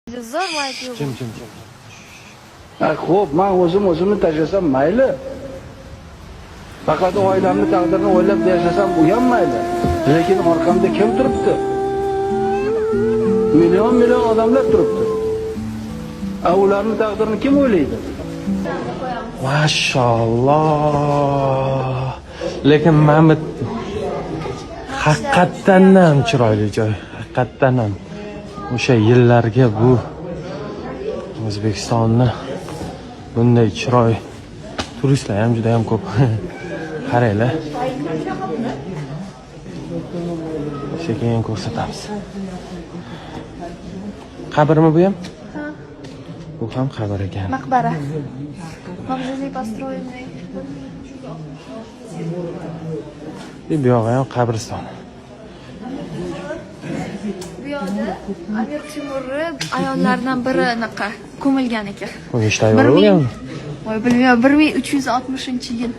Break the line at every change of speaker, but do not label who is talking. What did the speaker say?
Zo'r aytib.
Jim.
Xo'p, men o'zimni tashlasam mayli. Faqat oilamni taqdirini o'ylab yashasam u ham mayli. Lekin orqamda kim turibdi? Million odamlar turibdi. Ularning taqdirini kim o'ylaydi?
Mashalloh. Lekin mana bu haqiqatdan ham chiroyli joy. Haqiqatdan ham o'sha yillarga bu O'zbekistonni bunday chiroy turistlar ham juda ham ko'p. Qaranglar. Sekin ko'rsatamiz. Qabrmi bu ham?
Ha.
Bu ham qabr ekan.
Maqbara. Mavzusiy построенный.
Bu yog'i ham qabriston.
Bu yoqda Amir Temurni ayollaridan biri anaqa ko'milgan ekan.
Bu nechta ayol bo'lgan?
Voy bilmayman, 1360-yil.